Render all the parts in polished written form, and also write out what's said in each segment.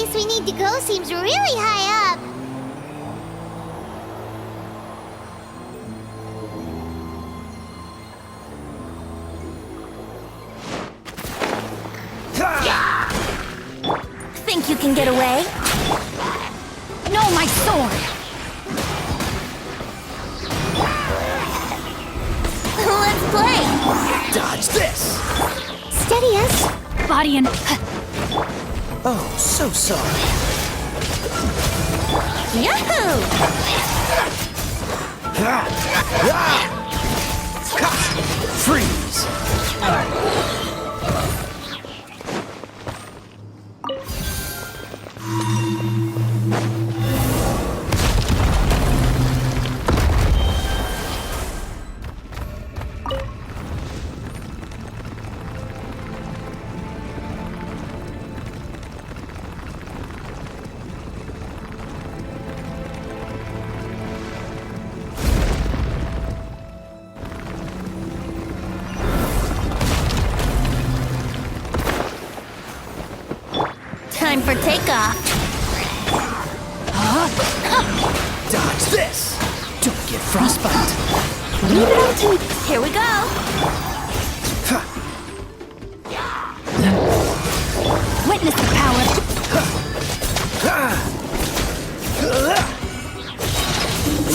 place we need to go seems really high up. Think you can get away? No, my sword! Let's play! Dodge this! Steady us. Body and... Oh, so sorry. Yahoo! Freeze! Time for takeoff. Dodge this! Don't get frostbite! Leave it up to me. Here we go. Witness the power.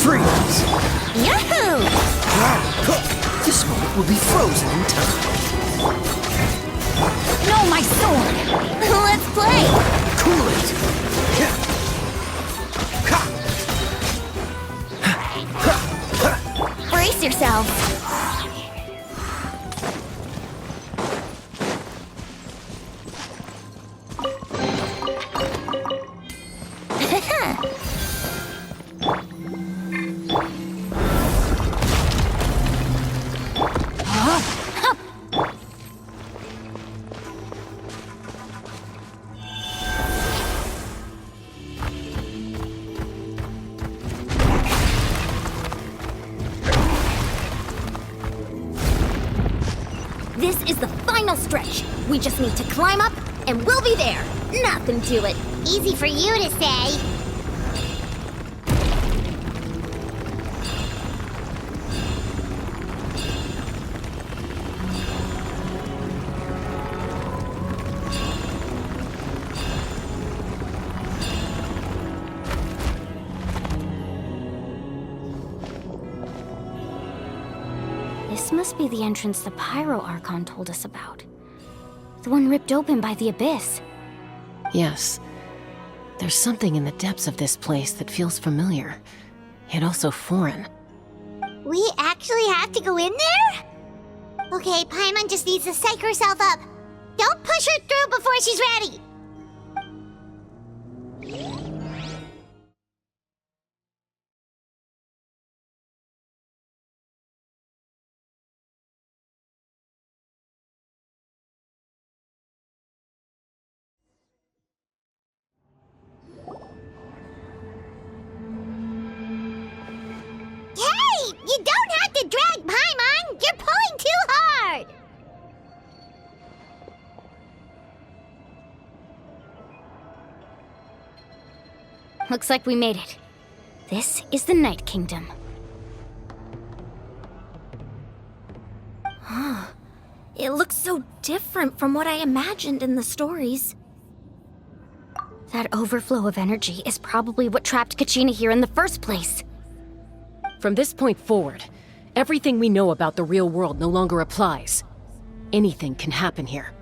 Freeze! Yahoo! This moment will be frozen in time. No, my sword! Let's play! Cool it! Brace yourself. This is the final stretch. We just need to climb up, and we'll be there. Nothing to it. Easy for you to say. This must be the entrance the Pyro Archon told us about. The one ripped open by the Abyss. Yes. There's something in the depths of this place that feels familiar, yet also foreign. We actually have to go in there? Okay, Paimon just needs to psych herself up. Don't push her through before she's ready. Hey! You don't have to drag Paimon! You're pulling too hard! Looks like we made it. This is the Night Kingdom. It looks so different from what I imagined in the stories. That overflow of energy is probably what trapped Kachina here in the first place. From this point forward, everything we know about the real world no longer applies. Anything can happen here.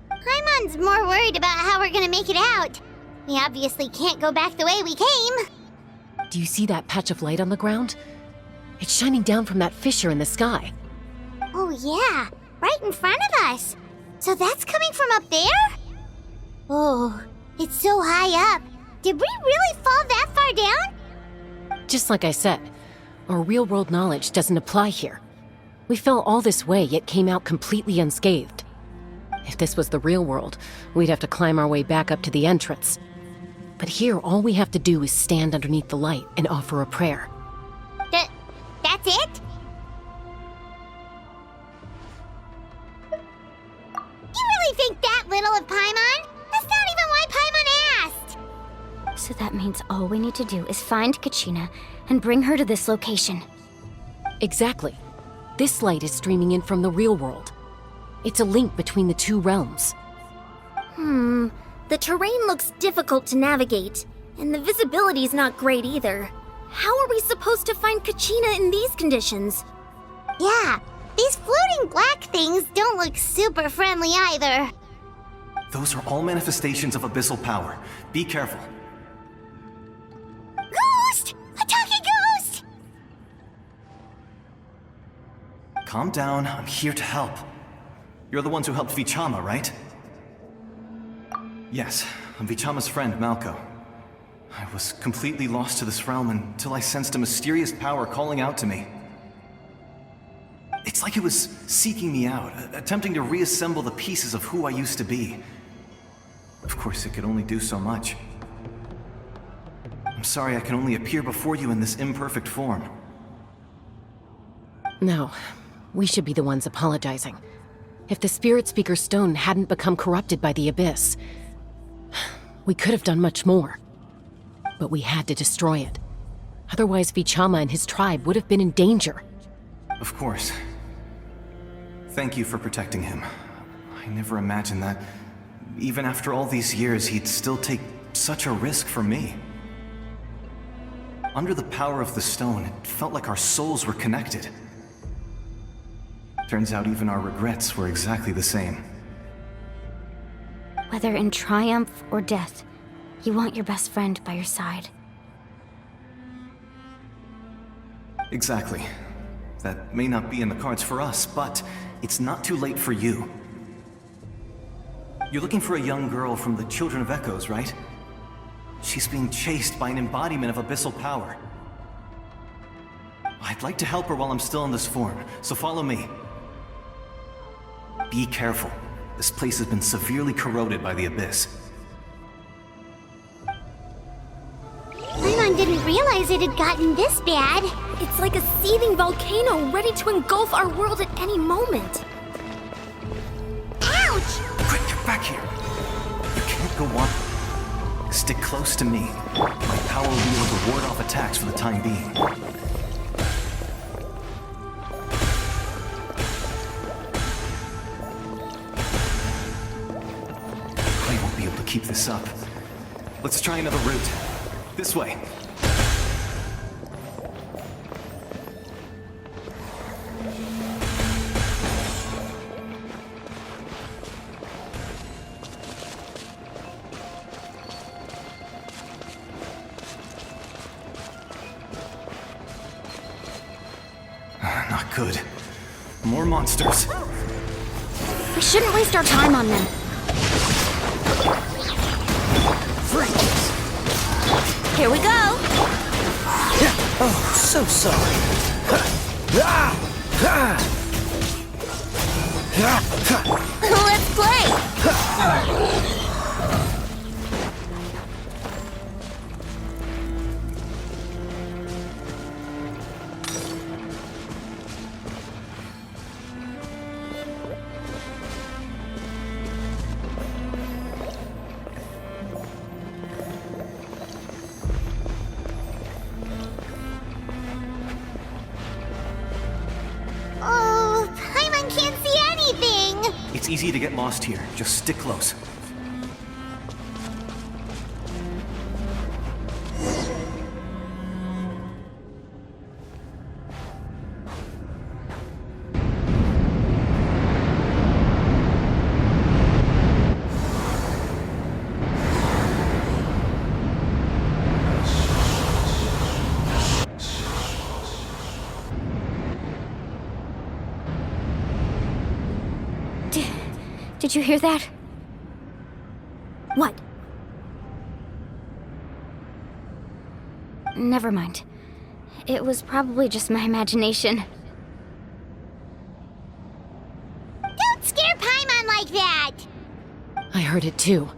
Paimon's more worried about how we're gonna make it out. We obviously can't go back the way we came. Do you see that patch of light on the ground? It's shining down from that fissure in the sky. Oh yeah, right in front of us. So that's coming from up there? Oh, it's so high up. Did we really fall that far down? Just like I said, our real-world knowledge doesn't apply here. We fell all this way, yet came out completely unscathed. If this was the real world, we'd have to climb our way back up to the entrance. But here, all we have to do is stand underneath the light and offer a prayer. That's it? You really think that little of Paimon? That's not even why Paimon asked! That means all we need to do is find Kachina and bring her to this location. Exactly. This light is streaming in from the real world. It's a link between the two realms. The terrain looks difficult to navigate, and the visibility's not great either. How are we supposed to find Kachina in these conditions? Yeah, these floating black things don't look super friendly either. Those are all manifestations of abyssal power. Be careful. Ghost! A talking ghost! Calm down, I'm here to help. You're the ones who helped Vichama, right? Yes, I'm Vichama's friend, Malko. I was completely lost to this realm until I sensed a mysterious power calling out to me. It's like it was seeking me out, attempting to reassemble the pieces of who I used to be. Of course, it could only do so much. I'm sorry I can only appear before you in this imperfect form. No, we should be the ones apologizing. If the Spirit Speaker's stone hadn't become corrupted by the Abyss, we could have done much more. But we had to destroy it. Otherwise, Vichama and his tribe would have been in danger. Of course. Thank you for protecting him. I never imagined that, even after all these years, he'd still take such a risk for me. Under the power of the stone, it felt like our souls were connected. Turns out even our regrets were exactly the same. Whether in triumph or death, you want your best friend by your side. Exactly. That may not be in the cards for us, but it's not too late for you. You're looking for a young girl from the Children of Echoes, right? She's being chased by an embodiment of abyssal power. I'd like to help her while I'm still in this form, so follow me. Be careful. This place has been severely corroded by the Abyss. Paimon didn't realize it had gotten this bad. It's like a seething volcano ready to engulf our world at any moment. Ouch! Quick, get back here! You can't go on. Stick close to me. My power will be able to ward off attacks for the time being. I won't be able to keep this up. Let's try another route. This way. Not good. More monsters. We shouldn't waste our time on them. Here we go! Oh, so sorry. Let's play! Oh, Paimon can't see anything! It's easy to get lost here. Just stick close. Did you hear that? What? Never mind. It was probably just my imagination. Don't scare Paimon like that! I heard it too.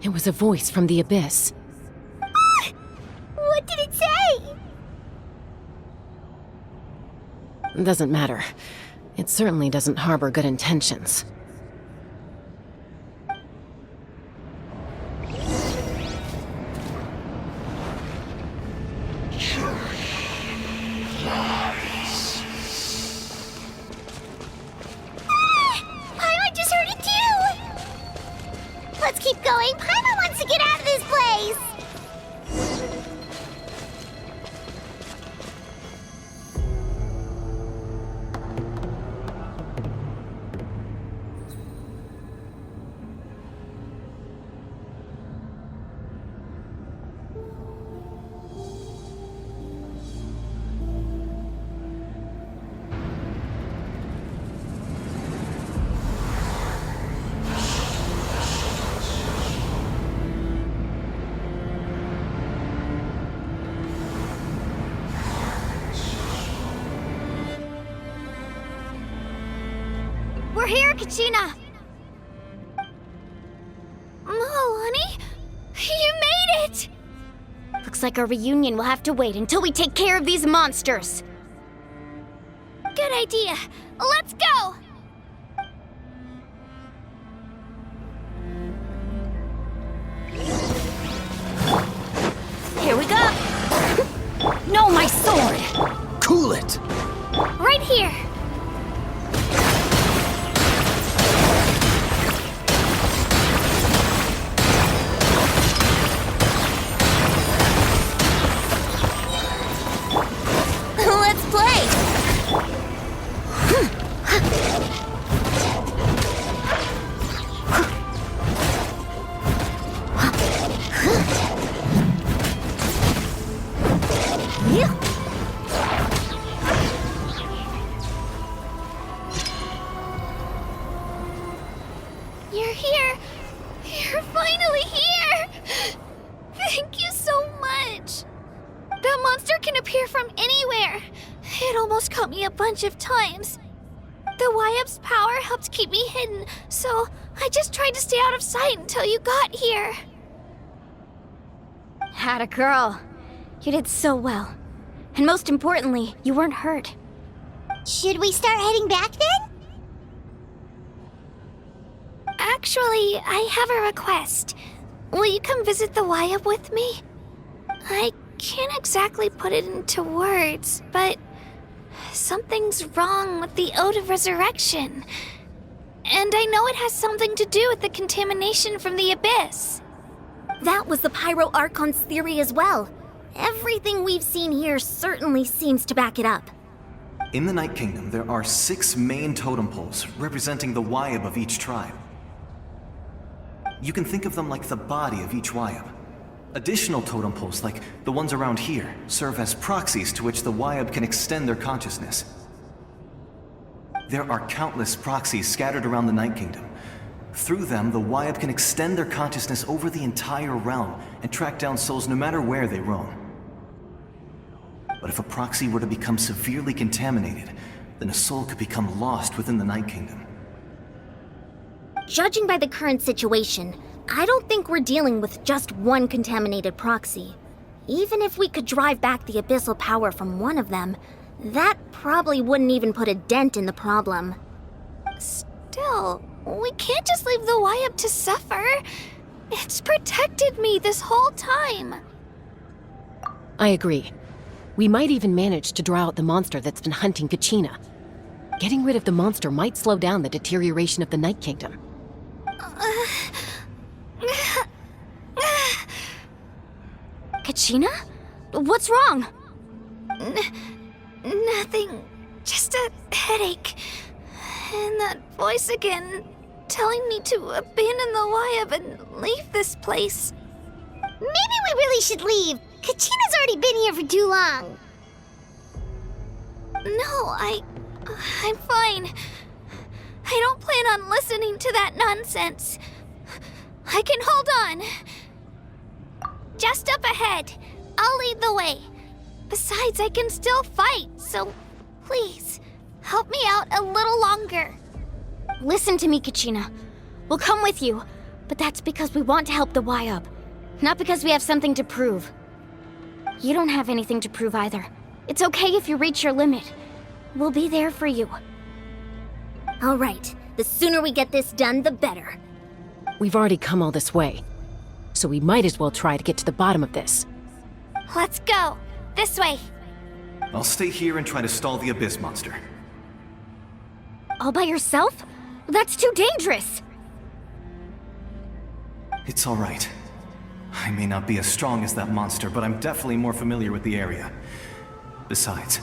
It was a voice from the Abyss. What did it say? Doesn't matter. It certainly doesn't harbor good intentions. going. Paimon wants to get out of this place. We're here, Kachina! Honey? You made it! Looks like our reunion will have to wait until we take care of these monsters. Good idea. Let's go! Here we go! No, my sword! Cool it! Right here! Let's play! You're here! You're finally here! Thank you so much! That monster can appear from anywhere. It almost caught me a bunch of times. The Wyup's power helped keep me hidden, so I just tried to stay out of sight until you got here. Had a girl. You did so well. And most importantly, you weren't hurt. Should we start heading back then? Actually, I have a request. Will you come visit the Wyup with me? I can't exactly put it into words, but something's wrong with the Ode of Resurrection. And I know it has something to do with the contamination from the Abyss. That was the Pyro Archon's theory as well. Everything we've seen here certainly seems to back it up. In the Night Kingdom, there are 6 main totem poles representing the Wyub of each tribe. You can think of them like the body of each Wyub. Additional totem poles, like the ones around here, serve as proxies to which the Wyub can extend their consciousness. There are countless proxies scattered around the Night Kingdom. Through them, the Wyub can extend their consciousness over the entire realm and track down souls no matter where they roam. But if a proxy were to become severely contaminated, then a soul could become lost within the Night Kingdom. Judging by the current situation, I don't think we're dealing with just one contaminated proxy. Even if we could drive back the abyssal power from one of them, that probably wouldn't even put a dent in the problem. Still, we can't just leave the Wyup to suffer. It's protected me this whole time. I agree. We might even manage to draw out the monster that's been hunting Kachina. Getting rid of the monster might slow down the deterioration of the Night Kingdom. Kachina? What's wrong? Nothing. Just a headache. And that voice again, telling me to abandon the Wyup and leave this place. Maybe we really should leave. Kachina's already been here for too long. No, I'm fine. I don't plan on listening to that nonsense. I can hold on. Just up ahead. I'll lead the way. Besides, I can still fight, so please, help me out a little longer. Listen to me, Kachina. We'll come with you, but that's because we want to help the Wyup, not because we have something to prove. You don't have anything to prove either. It's okay if you reach your limit. We'll be there for you. All right. The sooner we get this done, the better. We've already come all this way, so we might as well try to get to the bottom of this. Let's go. This way. I'll stay here and try to stall the Abyss monster. All by yourself? That's too dangerous. It's all right. I may not be as strong as that monster, but I'm definitely more familiar with the area. Besides,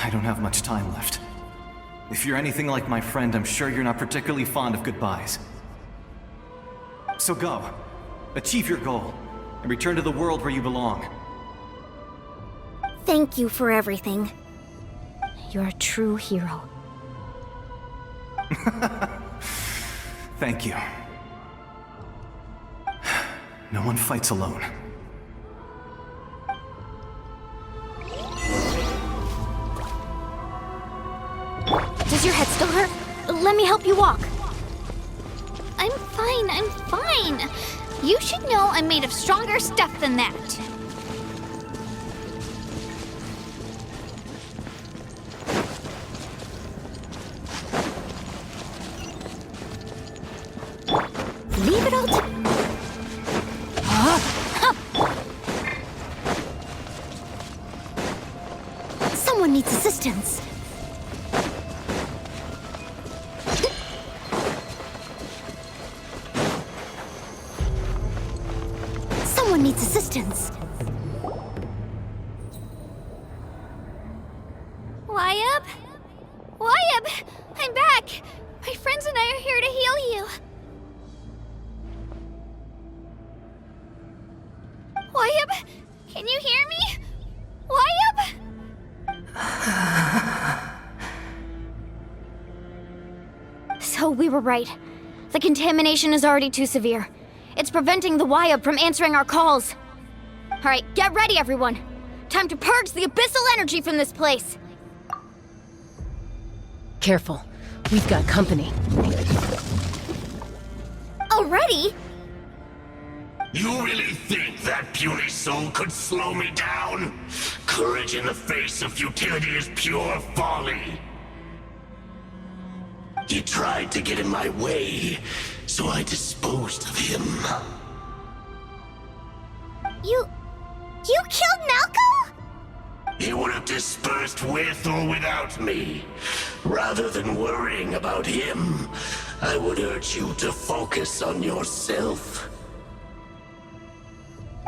I don't have much time left. If you're anything like my friend, I'm sure you're not particularly fond of goodbyes. So go. Achieve your goal, and return to the world where you belong. Thank you for everything. You're a true hero. Thank you. No one fights alone. Does your head still hurt? Let me help you walk. I'm fine. You should know I'm made of stronger stuff than that. Leave it all to... Someone needs assistance. Someone needs assistance. Wyabb? Wyabb! I'm back! My friends and I are here to heal you. Wyabb? Can you hear me? Wyabb? So we were right. The contamination is already too severe. It's preventing the Wyabb from answering our calls. Alright, get ready, everyone. Time to purge the abyssal energy from this place. Careful. We've got company. Already? You really think that puny soul could slow me down? Courage in the face of futility is pure folly. He tried to get in my way, so I disposed of him. You killed Malco? He would have dispersed with or without me. Rather than worrying about him, I would urge you to focus on yourself.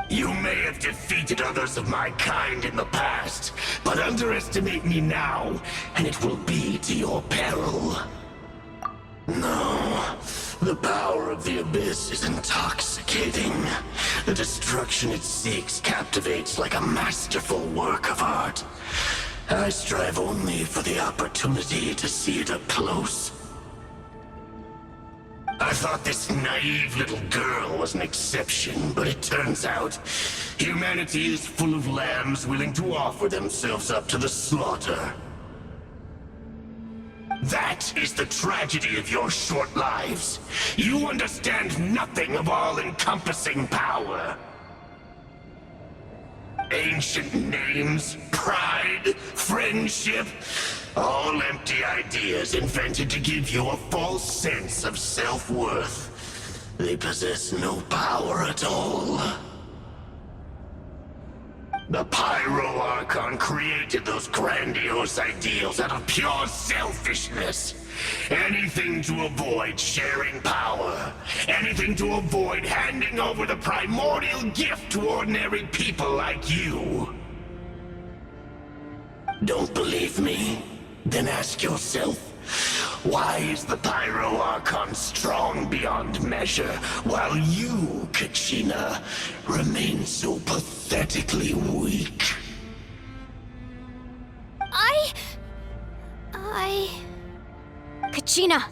You may have defeated others of my kind in the past, but underestimate me now, and it will be to your peril. No, the power of the Abyss is intoxicating. The destruction it seeks captivates like a masterful work of art. I strive only for the opportunity to see it up close. I thought this naive little girl was an exception, but it turns out humanity is full of lambs willing to offer themselves up to the slaughter. That is the tragedy of your short lives. You understand nothing of all-encompassing power. Ancient names, pride, friendship, all empty ideas invented to give you a false sense of self-worth. They possess no power at all. The Pyro Archon created those grandiose ideals out of pure selfishness. Anything to avoid sharing power. Anything to avoid handing over the primordial gift to ordinary people like you. Don't believe me? Then ask yourself, why is the Pyro Archon strong beyond measure, while you, Kachina, remain so pathetically weak? Kachina!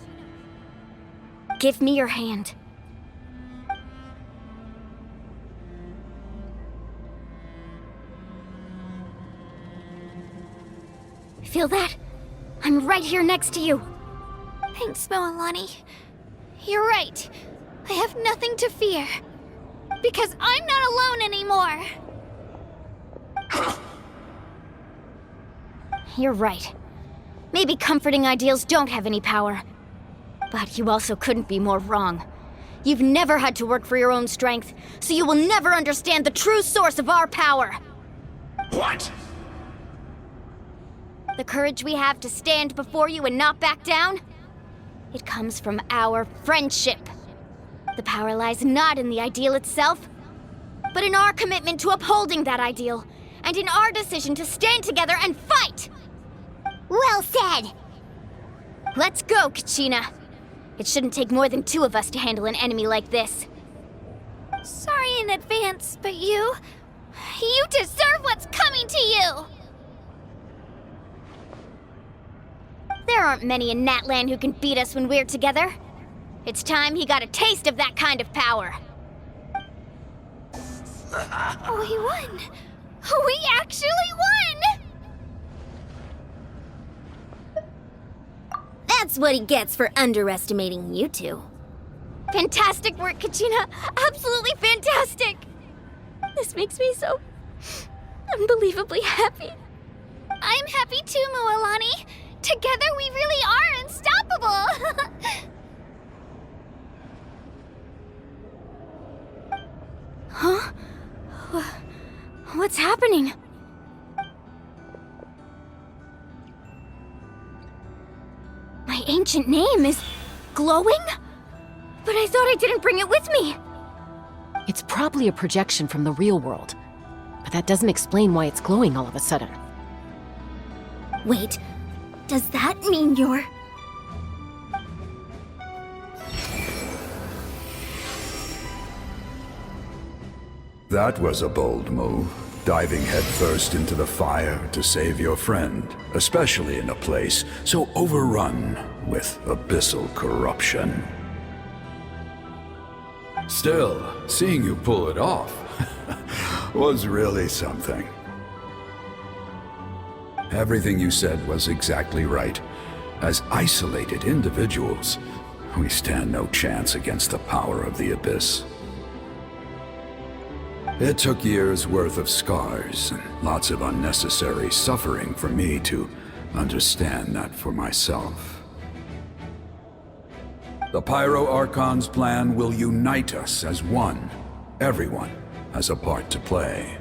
Give me your hand. Feel that? I'm right here next to you. Thanks, Moalani. You're right. I have nothing to fear. Because I'm not alone anymore. You're right. Maybe comforting ideals don't have any power. But you also couldn't be more wrong. You've never had to work for your own strength, so you will never understand the true source of our power. What? The courage we have to stand before you and not back down? It comes from our friendship. The The power lies not in the ideal itself, but in our commitment to upholding that ideal, and in our decision to stand together and fight! Well said! Let's go, Kachina. It shouldn't take more than 2 of us to handle an enemy like this. Sorry in advance, but you deserve what's coming to you! There aren't many in Natlan who can beat us when we're together. It's time he got a taste of that kind of power. Oh, he won! We actually won! That's what he gets for underestimating you two. Fantastic work, Kachina! Absolutely fantastic! This makes me so unbelievably happy. I'm happy too, Mualani. Together we really are unstoppable! Huh? What's happening? My ancient name is glowing? But I thought I didn't bring it with me! It's probably a projection from the real world. But that doesn't explain why it's glowing all of a sudden. Wait, does that mean you're... That was a bold move, diving headfirst into the fire to save your friend, especially in a place so overrun with abyssal corruption. Still, seeing you pull it off was really something. Everything you said was exactly right. As isolated individuals, we stand no chance against the power of the Abyss. It took years' worth of scars and lots of unnecessary suffering for me to understand that for myself. The Pyro Archon's plan will unite us as one. Everyone has a part to play.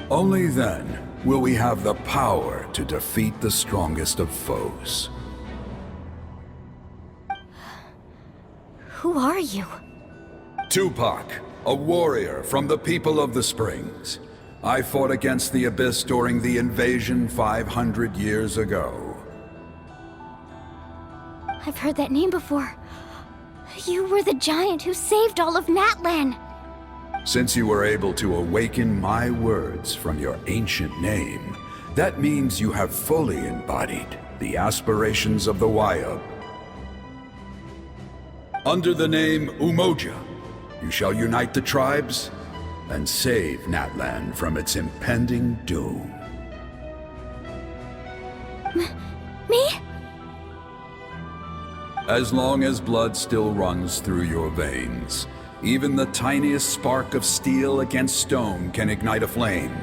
Only then will we have the power to defeat the strongest of foes. Who are you? Tupac, a warrior from the people of the Springs. I fought against the Abyss during the invasion 500 years ago. I've heard that name before. You were the giant who saved all of Natlan. Since you were able to awaken my words from your ancient name, that means you have fully embodied the aspirations of the Wayab. Under the name Umoja, you shall unite the tribes and save Natlan from its impending doom. Me? As long as blood still runs through your veins, even the tiniest spark of steel against stone can ignite a flame.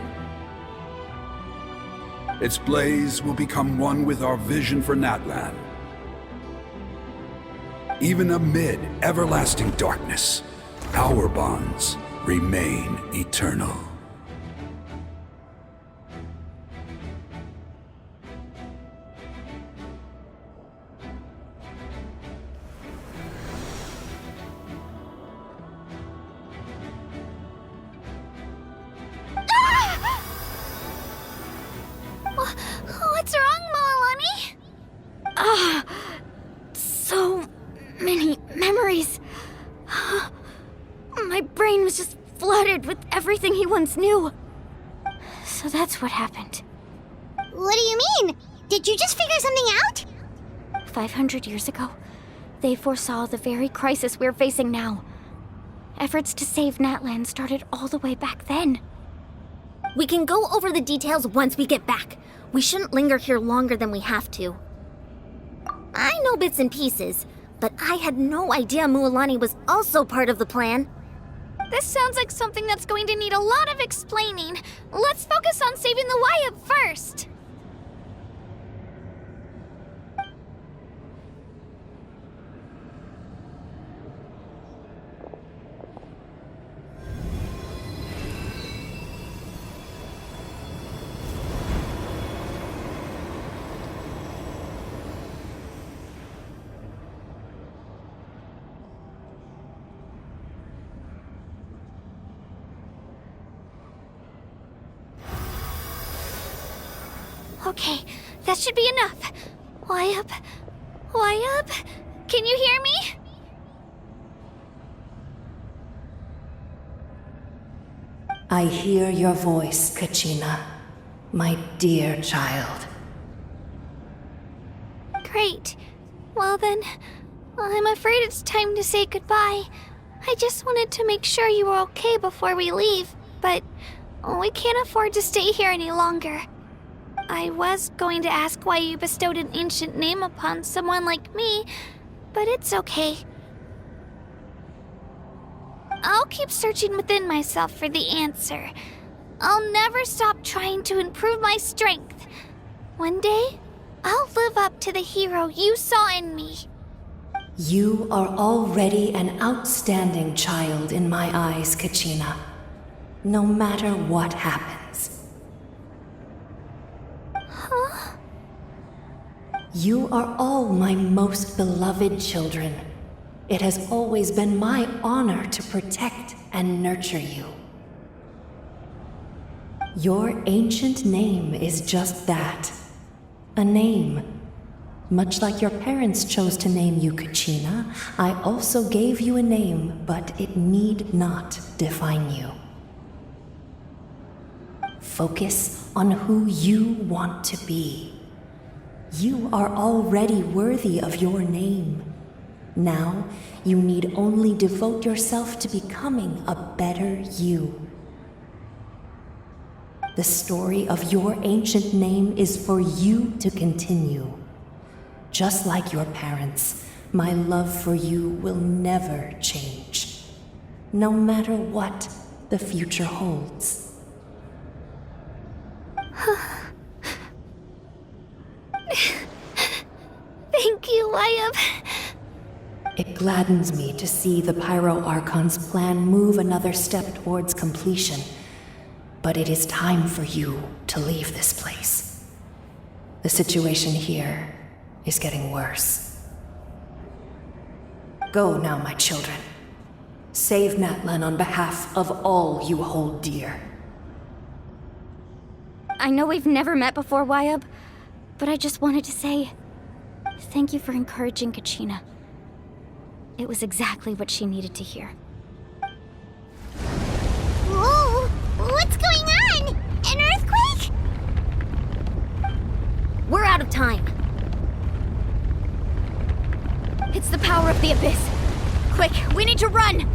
Its blaze will become one with our vision for Natlan. Even amid everlasting darkness, our bonds remain eternal. What's wrong, Mualani? So many memories. My brain was just flooded with everything he once knew. So that's what happened. What do you mean? Did you just figure something out? 500 years ago, they foresaw the very crisis we're facing now. Efforts to save Natlan started all the way back then. We can go over the details once we get back. We shouldn't linger here longer than we have to. I know bits and pieces, but I had no idea Mualani was also part of the plan. This sounds like something that's going to need a lot of explaining. Let's focus on saving the Wayab first. Okay, that should be enough. Why up? Why up? Can you hear me? I hear your voice, Kachina, my dear child. Great. Well then, I'm afraid it's time to say goodbye. I just wanted to make sure you were okay before we leave, but we can't afford to stay here any longer. I was going to ask why you bestowed an ancient name upon someone like me, but it's okay. I'll keep searching within myself for the answer. I'll never stop trying to improve my strength. One day, I'll live up to the hero you saw in me. You are already an outstanding child in my eyes, Kachina. No matter what happens. Huh? You are all my most beloved children. It has always been my honor to protect and nurture you. Your ancient name is just that. A name. Much like your parents chose to name you Kachina, I also gave you a name, but it need not define you. Focus on who you want to be. You are already worthy of your name. Now, you need only devote yourself to becoming a better you. The story of your ancient name is for you to continue. Just like your parents, my love for you will never change, no matter what the future holds. Thank you, Wyatt. It gladdens me to see the Pyro Archon's plan move another step towards completion. But it is time for you to leave this place. The situation here is getting worse. Go now, my children. Save Natlan on behalf of all you hold dear. I know we've never met before, Wyatt, but I just wanted to say thank you for encouraging Kachina. It was exactly what she needed to hear. Whoa! What's going on? An earthquake? We're out of time. It's the power of the Abyss. Quick, we need to run!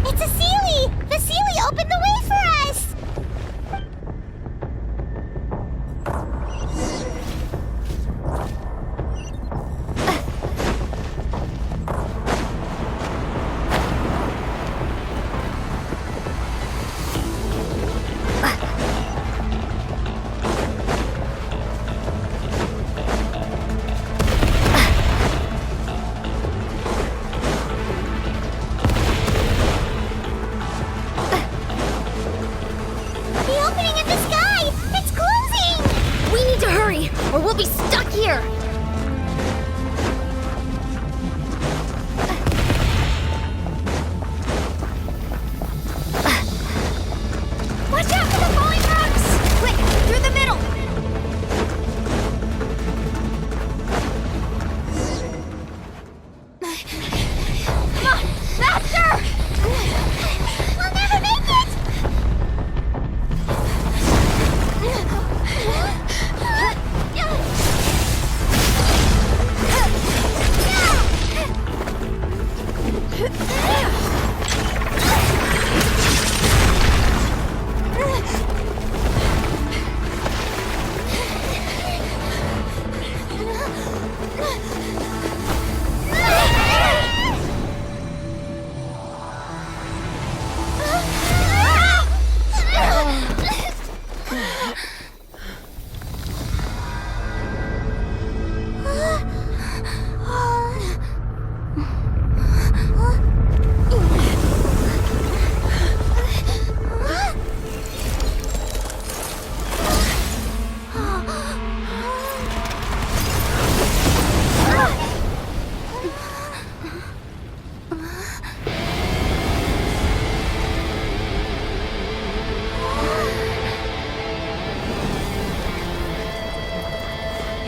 It's a Seelie! The Seelie opened the way for us! Or we'll be stuck here! Watch out for the falling rocks! Quick, through the middle! Come on, faster! We'll never make it!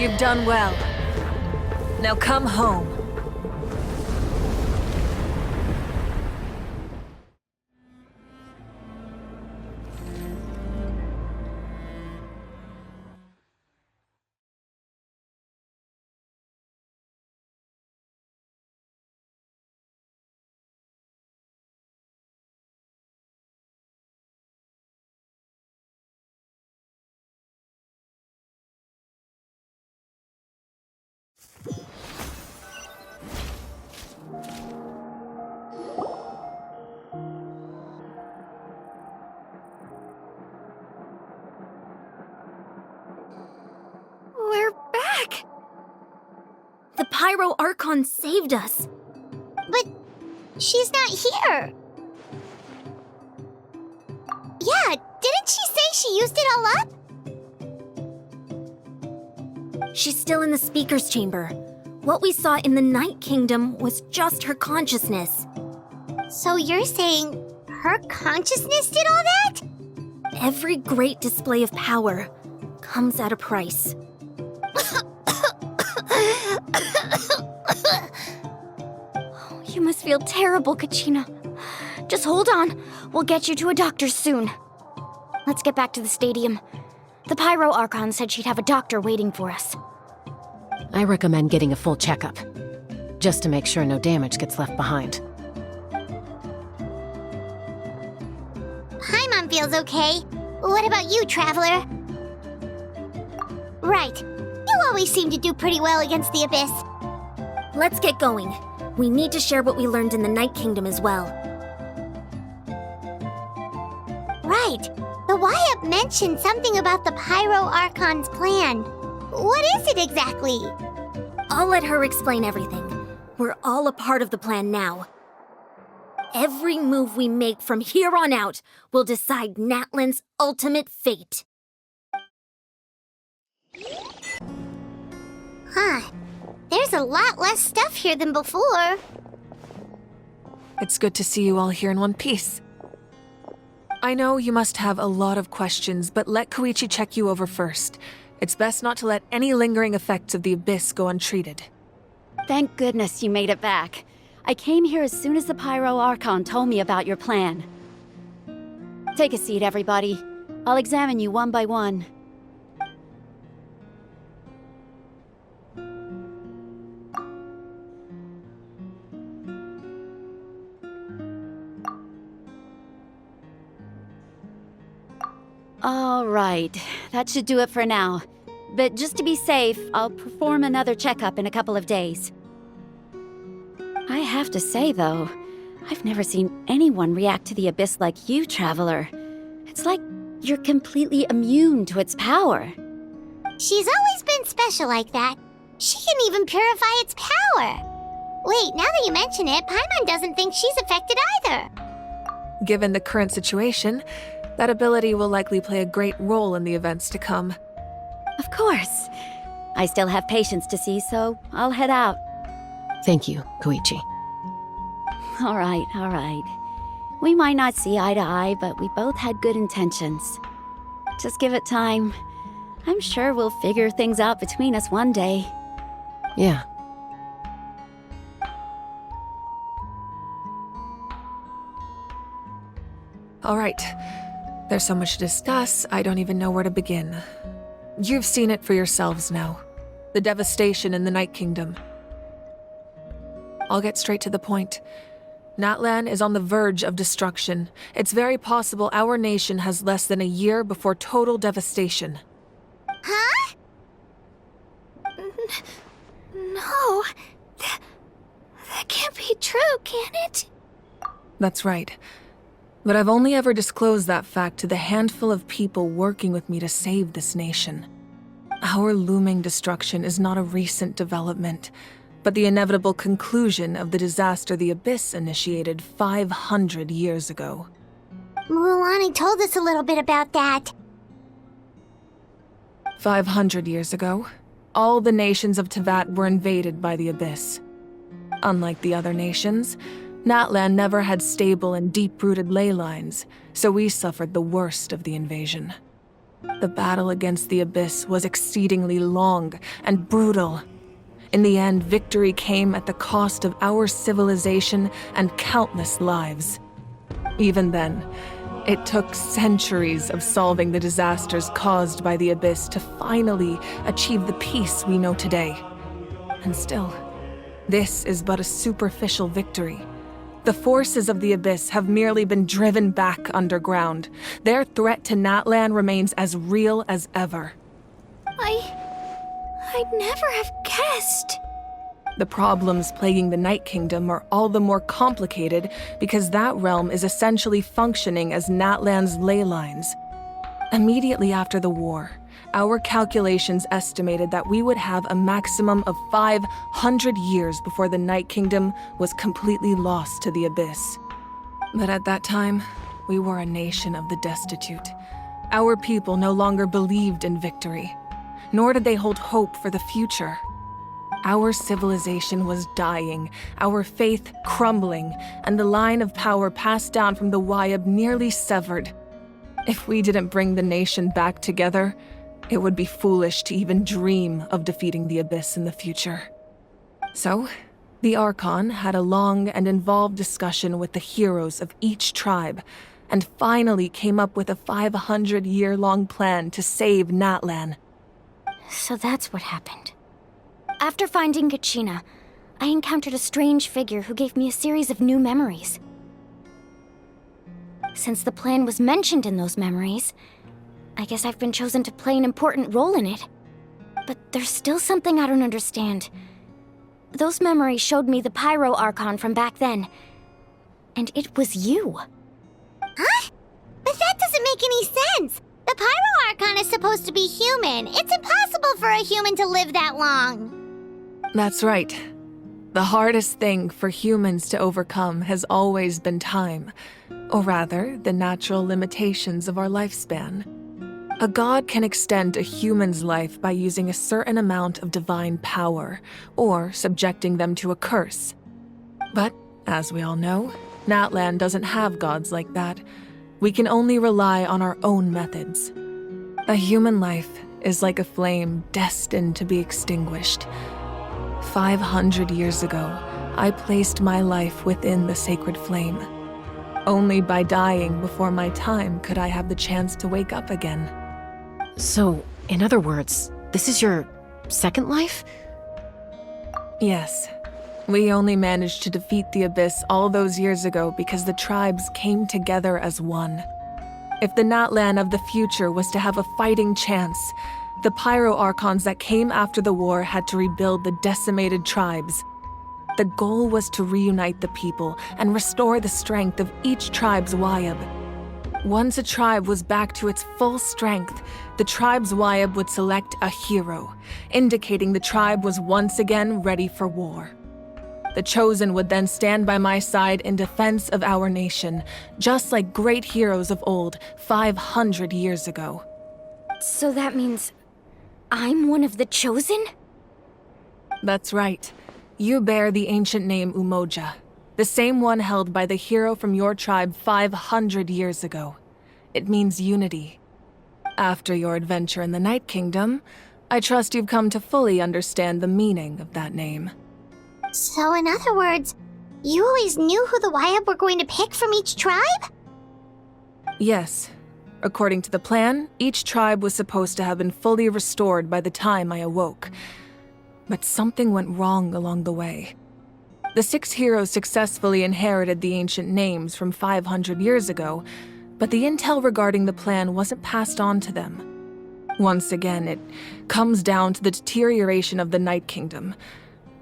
You've done well. Now come home. We're back! The Pyro Archon saved us. But she's not here. Yeah, didn't she say she used it all up? She's still in the Speaker's Chamber. What we saw in the Night Kingdom was just her consciousness. So you're saying her consciousness did all that? Every great display of power comes at a price. You must feel terrible, Kachina. Just hold on. We'll get you to a doctor soon. Let's get back to the stadium. The Pyro Archon said she'd have a doctor waiting for us. I recommend getting a full checkup, just to make sure no damage gets left behind. Paimon feels okay. What about you, Traveler? Right. You always seem to do pretty well against the Abyss. Let's get going. We need to share what we learned in the Night Kingdom as well. Right. The Wyatt mentioned something about the Pyro Archon's plan. What is it exactly? I'll let her explain everything. We're all a part of the plan now. Every move we make from here on out will decide Natlan's ultimate fate. Huh. There's a lot less stuff here than before. It's good to see you all here in one piece. I know you must have a lot of questions, but let Koichi check you over first. It's best not to let any lingering effects of the Abyss go untreated. Thank goodness you made it back. I came here as soon as the Pyro Archon told me about your plan. Take a seat, everybody. I'll examine you one by one. All right, that should do it for now. But just to be safe, I'll perform another checkup in a couple of days. I have to say, though, I've never seen anyone react to the Abyss like you, Traveler. It's like you're completely immune to its power. She's always been special like that. She can even purify its power. Wait, now that you mention it, Paimon doesn't think she's affected either. Given the current situation, that ability will likely play a great role in the events to come. Of course. I still have patients to see, so I'll head out. Thank you, Koichi. All right. We might not see eye to eye, but we both had good intentions. Just give it time. I'm sure we'll figure things out between us one day. Yeah. All right. There's so much to discuss, I don't even know where to begin. You've seen it for yourselves now. The devastation in the Night Kingdom. I'll get straight to the point. Natlan is on the verge of destruction. It's very possible our nation has less than a year before total devastation. Huh? No. That can't be true, can it? That's right. But I've only ever disclosed that fact to the handful of people working with me to save this nation. Our looming destruction is not a recent development, but the inevitable conclusion of the disaster the Abyss initiated 500 years ago. Mualani told us a little bit about that. 500 years ago, all the nations of Tevat were invaded by the Abyss. Unlike the other nations, Natlan never had stable and deep-rooted ley lines, so we suffered the worst of the invasion. The battle against the Abyss was exceedingly long and brutal. In the end, victory came at the cost of our civilization and countless lives. Even then, it took centuries of solving the disasters caused by the Abyss to finally achieve the peace we know today. And still, this is but a superficial victory. The forces of the Abyss have merely been driven back underground. Their threat to Natlan remains as real as ever. I'd never have guessed. The problems plaguing the Night Kingdom are all the more complicated because that realm is essentially functioning as Natlan's ley lines. Immediately after the war, our calculations estimated that we would have a maximum of 500 years before the Night Kingdom was completely lost to the Abyss. But at that time, we were a nation of the destitute. Our people no longer believed in victory, nor did they hold hope for the future. Our civilization was dying, our faith crumbling, and the line of power passed down from the Wayab nearly severed. If we didn't bring the nation back together, it would be foolish to even dream of defeating the Abyss in the future. So, the Archon had a long and involved discussion with the heroes of each tribe, and finally came up with a 500-year-long plan to save Natlan. So that's what happened. After finding Kachina, I encountered a strange figure who gave me a series of new memories. Since the plan was mentioned in those memories, I guess I've been chosen to play an important role in it. But there's still something I don't understand. Those memories showed me the Pyro Archon from back then. And it was you. Huh? But that doesn't make any sense. The Pyro Archon is supposed to be human. It's impossible for a human to live that long. That's right. The hardest thing for humans to overcome has always been time, or rather, the natural limitations of our lifespan. A god can extend a human's life by using a certain amount of divine power, or subjecting them to a curse. But, as we all know, Natlan doesn't have gods like that. We can only rely on our own methods. A human life is like a flame destined to be extinguished. 500 years ago, I placed my life within the sacred flame. Only by dying before my time could I have the chance to wake up again. So, in other words, this is your second life? Yes. We only managed to defeat the Abyss all those years ago because the tribes came together as one. If the Natlan of the future was to have a fighting chance, the Pyro Archons that came after the war had to rebuild the decimated tribes. The goal was to reunite the people and restore the strength of each tribe's Wayab. Once a tribe was back to its full strength, the tribe's Wayab would select a hero, indicating the tribe was once again ready for war. The Chosen would then stand by my side in defense of our nation, just like great heroes of old 500 years ago. So that means I'm one of the Chosen? That's right. You bear the ancient name Umoja, the same one held by the hero from your tribe 500 years ago. It means unity. After your adventure in the Night Kingdom, I trust you've come to fully understand the meaning of that name. So in other words, you always knew who the Wayab were going to pick from each tribe? Yes. According to the plan, each tribe was supposed to have been fully restored by the time I awoke. But something went wrong along the way. The 6 heroes successfully inherited the ancient names from 500 years ago, but the intel regarding the plan wasn't passed on to them. Once again, it comes down to the deterioration of the Night Kingdom.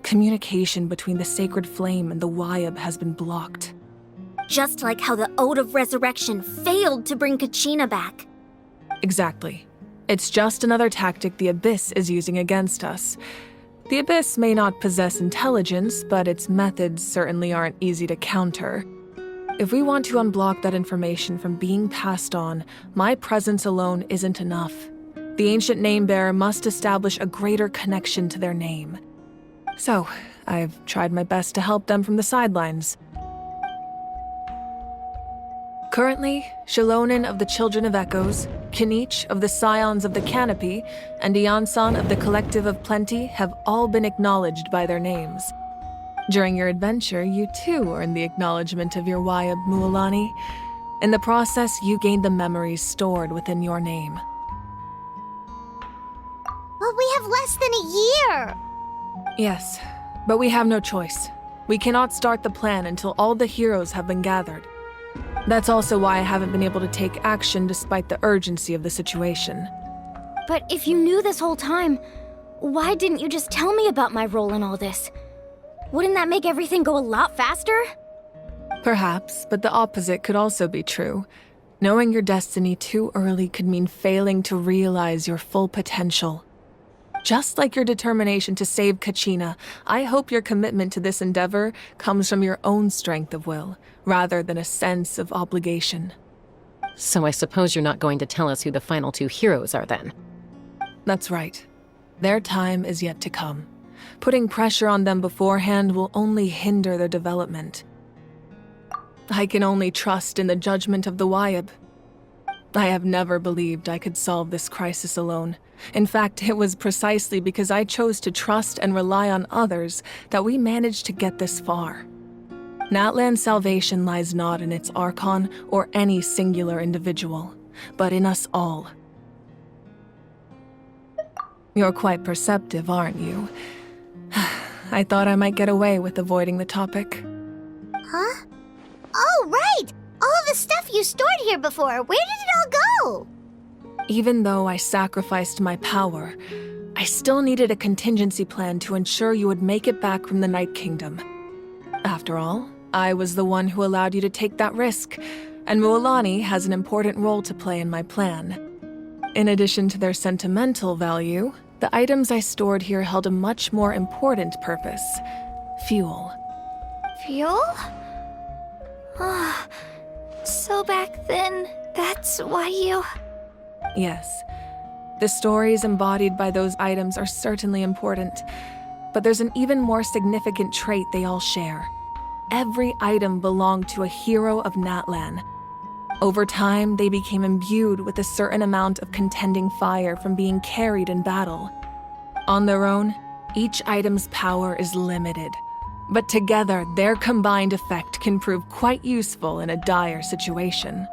Communication between the Sacred Flame and the Wayab has been blocked. Just like how the Ode of Resurrection failed to bring Kachina back. Exactly. It's just another tactic the Abyss is using against us. The Abyss may not possess intelligence, but its methods certainly aren't easy to counter. If we want to unblock that information from being passed on, my presence alone isn't enough. The ancient name-bearer must establish a greater connection to their name. So, I've tried my best to help them from the sidelines. Currently, Shilonen of the Children of Echoes, Kinich of the Scions of the Canopy, and Iansan of the Collective of Plenty have all been acknowledged by their names. During your adventure, you too earned the acknowledgement of your Wayab Mualani. In the process, you gained the memories stored within your name. But we have less than a year! Yes, but we have no choice. We cannot start the plan until all the heroes have been gathered. That's also why I haven't been able to take action despite the urgency of the situation. But if you knew this whole time, why didn't you just tell me about my role in all this? Wouldn't that make everything go a lot faster? Perhaps, but the opposite could also be true. Knowing your destiny too early could mean failing to realize your full potential. Just like your determination to save Kachina, I hope your commitment to this endeavor comes from your own strength of will, rather than a sense of obligation. So I suppose you're not going to tell us who the final two heroes are then? That's right. Their time is yet to come. Putting pressure on them beforehand will only hinder their development. I can only trust in the judgment of the Wayab. I have never believed I could solve this crisis alone. In fact, it was precisely because I chose to trust and rely on others that we managed to get this far. Natlan's salvation lies not in its Archon or any singular individual, but in us all. You're quite perceptive, aren't you? I thought I might get away with avoiding the topic. Huh? Oh, right! All of the stuff you stored here before, where did it all go? Even though I sacrificed my power, I still needed a contingency plan to ensure you would make it back from the Night Kingdom. After all, I was the one who allowed you to take that risk, and Mualani has an important role to play in my plan. In addition to their sentimental value, the items I stored here held a much more important purpose: fuel. Fuel? So back then, that's why you... Yes. The stories embodied by those items are certainly important, but there's an even more significant trait they all share. Every item belonged to a hero of Natlan. Over time, they became imbued with a certain amount of contending fire from being carried in battle. On their own, each item's power is limited, but together, their combined effect can prove quite useful in a dire situation.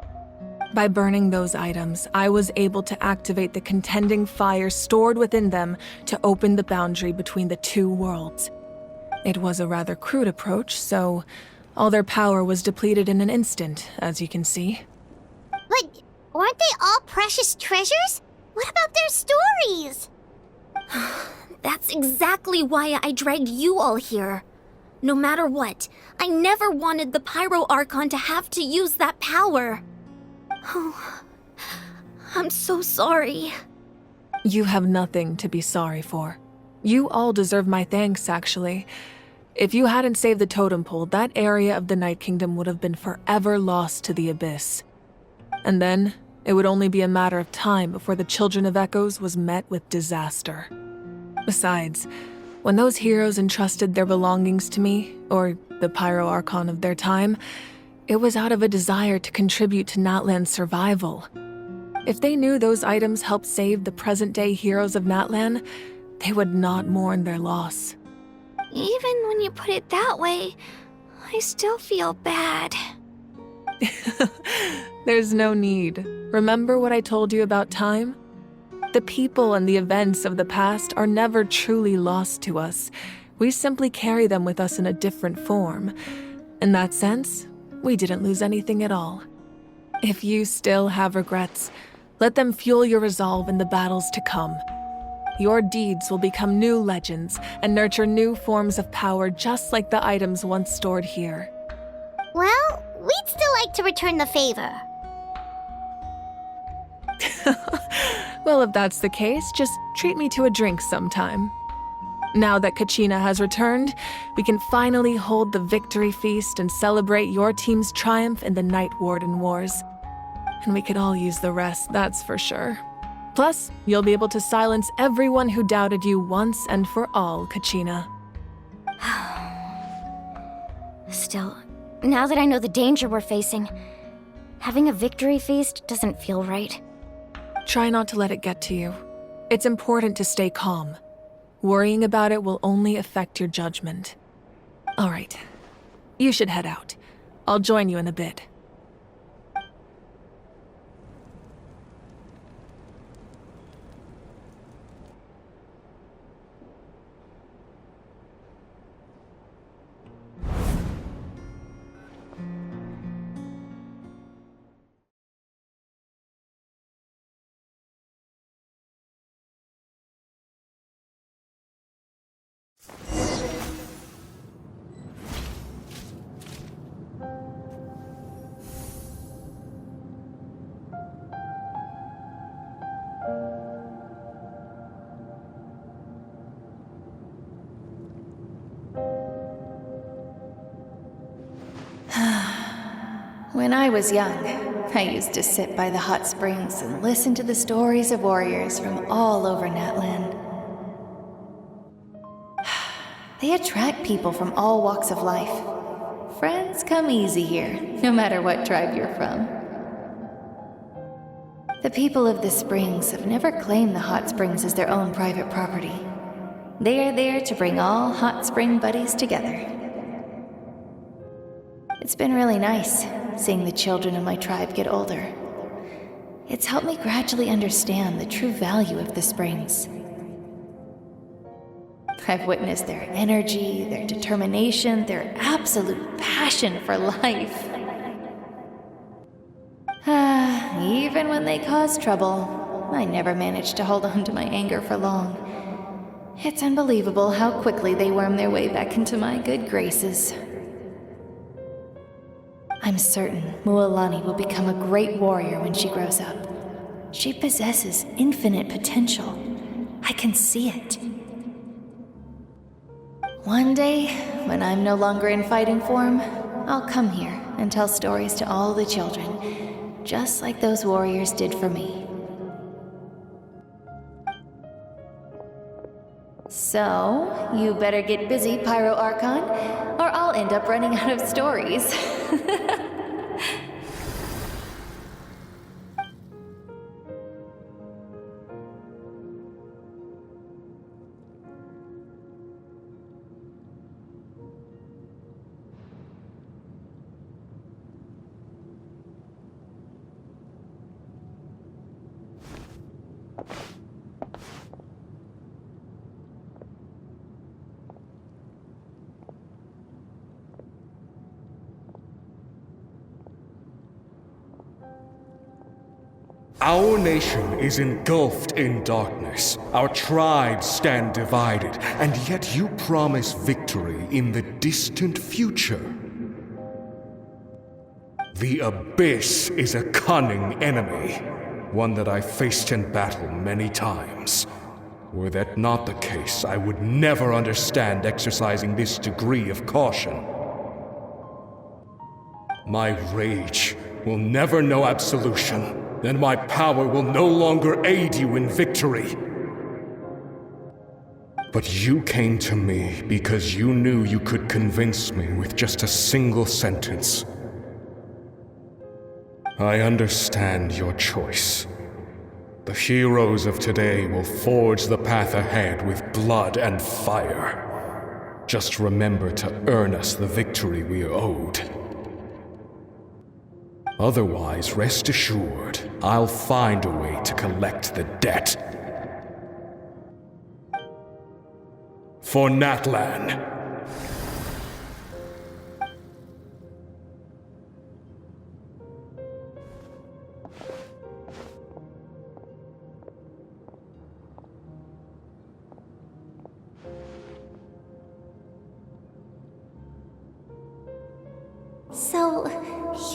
By burning those items, I was able to activate the contending fire stored within them to open the boundary between the two worlds. It was a rather crude approach, so all their power was depleted in an instant, as you can see. But weren't they all precious treasures? What about their stories? That's exactly why I dragged you all here. No matter what, I never wanted the Pyro Archon to have to use that power. Oh, I'm so sorry. You have nothing to be sorry for. You all deserve my thanks, actually. If you hadn't saved the totem pole, that area of the Night Kingdom would have been forever lost to the abyss. And then, it would only be a matter of time before the Children of Echoes was met with disaster. Besides, when those heroes entrusted their belongings to me, or the Pyro Archon of their time, it was out of a desire to contribute to Natlan's survival. If they knew those items helped save the present-day heroes of Natlan, they would not mourn their loss. Even when you put it that way, I still feel bad. There's no need. Remember what I told you about time? The people and the events of the past are never truly lost to us. We simply carry them with us in a different form. In that sense, we didn't lose anything at all. If you still have regrets, let them fuel your resolve in the battles to come. Your deeds will become new legends and nurture new forms of power just like the items once stored here. Well, we'd still like to return the favor. Well, if that's the case, just treat me to a drink sometime. Now that Kachina has returned, we can finally hold the victory feast and celebrate your team's triumph in the Night Warden Wars. And we could all use the rest, that's for sure. Plus, you'll be able to silence everyone who doubted you once and for all, Kachina. Still, now that I know the danger we're facing, Having a victory feast doesn't feel right. Try not to let it get to you. It's important to stay calm. Worrying about it will only affect your judgment. All right. You should head out. I'll join you in a bit. When I was young, I used to sit by the hot springs and listen to the stories of warriors from all over Natlan. They attract people from all walks of life. Friends come easy here, no matter what tribe you're from. The people of the springs have never claimed the hot springs as their own private property. They are there to bring all hot spring buddies together. It's been really nice seeing the children of my tribe get older. It's helped me gradually understand the true value of the springs. I've witnessed their energy, their determination, their absolute passion for life. Even when they cause trouble, I never managed to hold on to my anger for long. It's unbelievable how quickly they worm their way back into my good graces. I'm certain Mualani will become a great warrior when she grows up. She possesses infinite potential. I can see it. One day, when I'm no longer in fighting form, I'll come here and tell stories to all the children, just like those warriors did for me. So, you better get busy, Pyro Archon, or I'll end up running out of stories. Our nation is engulfed in darkness. Our tribes stand divided, and yet you promise victory in the distant future. The Abyss is a cunning enemy, one that I faced in battle many times. Were that not the case, I would never understand exercising this degree of caution. My rage will never know absolution. Then my power will no longer aid you in victory. But you came to me because you knew you could convince me with just a single sentence. I understand your choice. The heroes of today will forge the path ahead with blood and fire. Just remember to earn us the victory we are owed. Otherwise, rest assured, I'll find a way to collect the debt. For Natlan. So,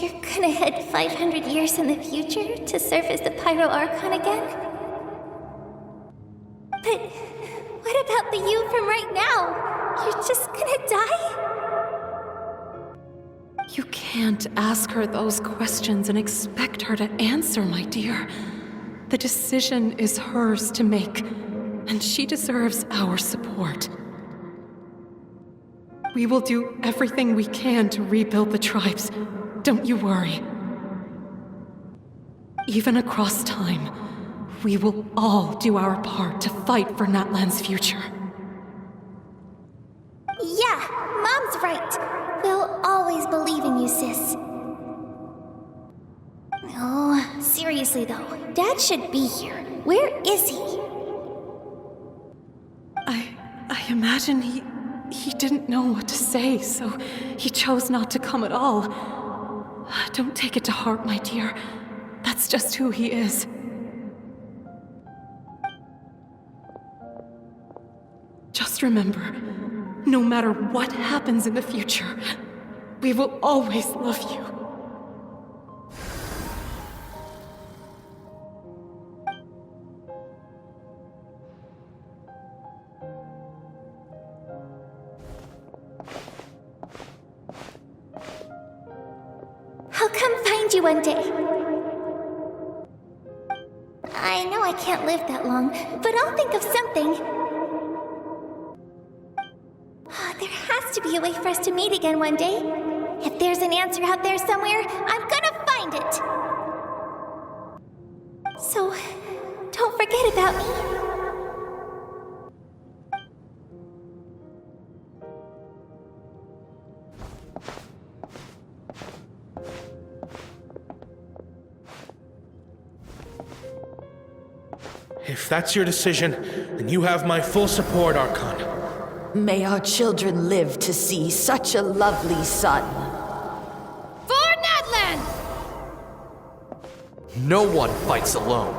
you're gonna head 500 years in the future to serve as the Pyro Archon again? But what about the you from right now? You're just gonna die? You can't ask her those questions and expect her to answer, my dear. The decision is hers to make, and she deserves our support. We will do everything we can to rebuild the tribes. Don't you worry. Even across time, we will all do our part to fight for Natlan's future. Yeah, Mom's right. We'll always believe in you, sis. Oh, seriously though, Dad should be here. Where is he? I imagine he didn't know what to say, so he chose not to come at all. Don't take it to heart, my dear. That's just who he is. Just remember, no matter what happens in the future, we will always love you. I'll come find you one day. I know I can't live that long, but I'll think of something. There has to be a way for us to meet again one day. If there's an answer out there somewhere, I'm gonna find it. So, don't forget about me. If that's your decision, then you have my full support, Archon. May our children live to see such a lovely son. For Natlan! No one fights alone.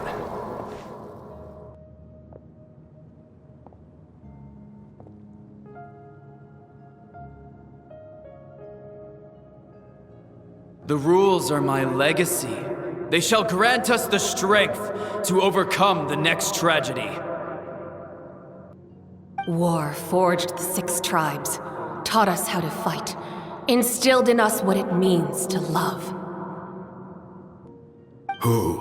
The rules are my legacy. They shall grant us the strength to overcome the next tragedy. War forged the 6 tribes, taught us how to fight, instilled in us what it means to love. Who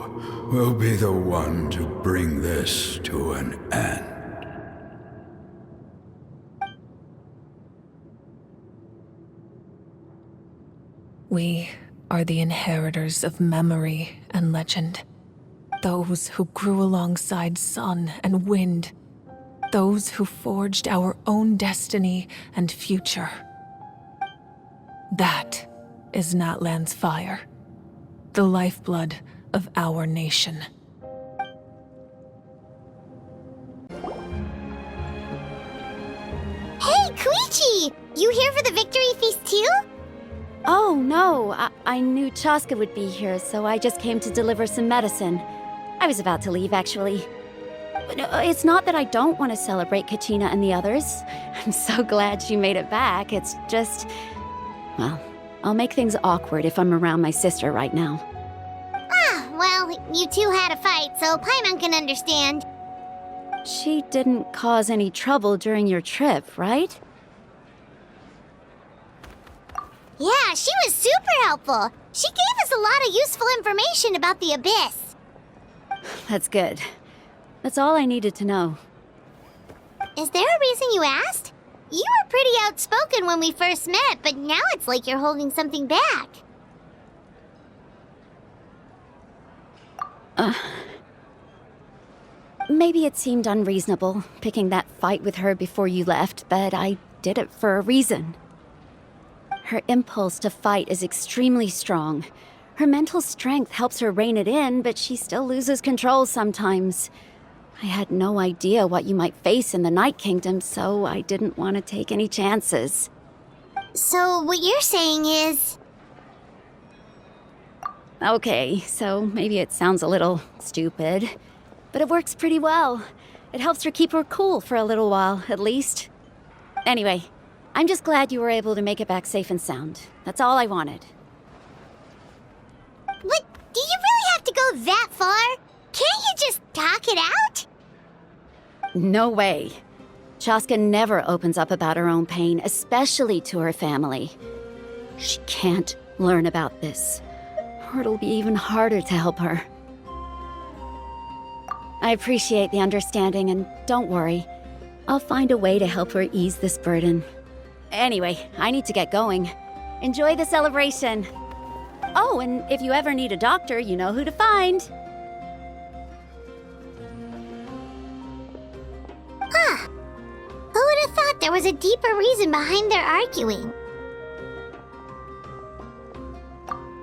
will be the one to bring this to an end? We are the inheritors of memory and legend. Those who grew alongside sun and wind. Those who forged our own destiny and future. That is Natlan's fire. The lifeblood of our nation. Hey, Koichi! You here for the victory feast too? Oh, no. I knew Chaska would be here, so I just came to deliver some medicine. I was about to leave, actually. It's not that I don't want to celebrate Kachina and the others. I'm so glad she made it back. It's just... well, I'll make things awkward if I'm around my sister right now. Ah, well, you two had a fight, so Paimon can understand. She didn't cause any trouble during your trip, right? Yeah, she was super helpful. She gave us a lot of useful information about the Abyss. That's good. That's all I needed to know. Is there a reason you asked? You were pretty outspoken when we first met, but now it's like you're holding something back. Maybe it seemed unreasonable, picking that fight with her before you left, but I did it for a reason. Her impulse to fight is extremely strong. Her mental strength helps her rein it in, but she still loses control sometimes. I had no idea what you might face in the Night Kingdom, so I didn't want to take any chances. So what you're saying is... Okay, so maybe it sounds a little stupid, but it works pretty well. It helps her keep her cool for a little while, at least. Anyway, I'm just glad you were able to make it back safe and sound. That's all I wanted. But do you really have to go that far? Can't you just talk it out? No way. Chaska never opens up about her own pain, especially to her family. She can't learn about this, or it'll be even harder to help her. I appreciate the understanding, and don't worry. I'll find a way to help her ease this burden. Anyway, I need to get going. Enjoy the celebration. Oh, and if you ever need a doctor, you know who to find. Huh. Who would have thought there was a deeper reason behind their arguing?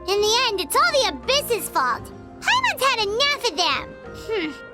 In the end, it's all the Abyss's fault. Paimon's had enough of them.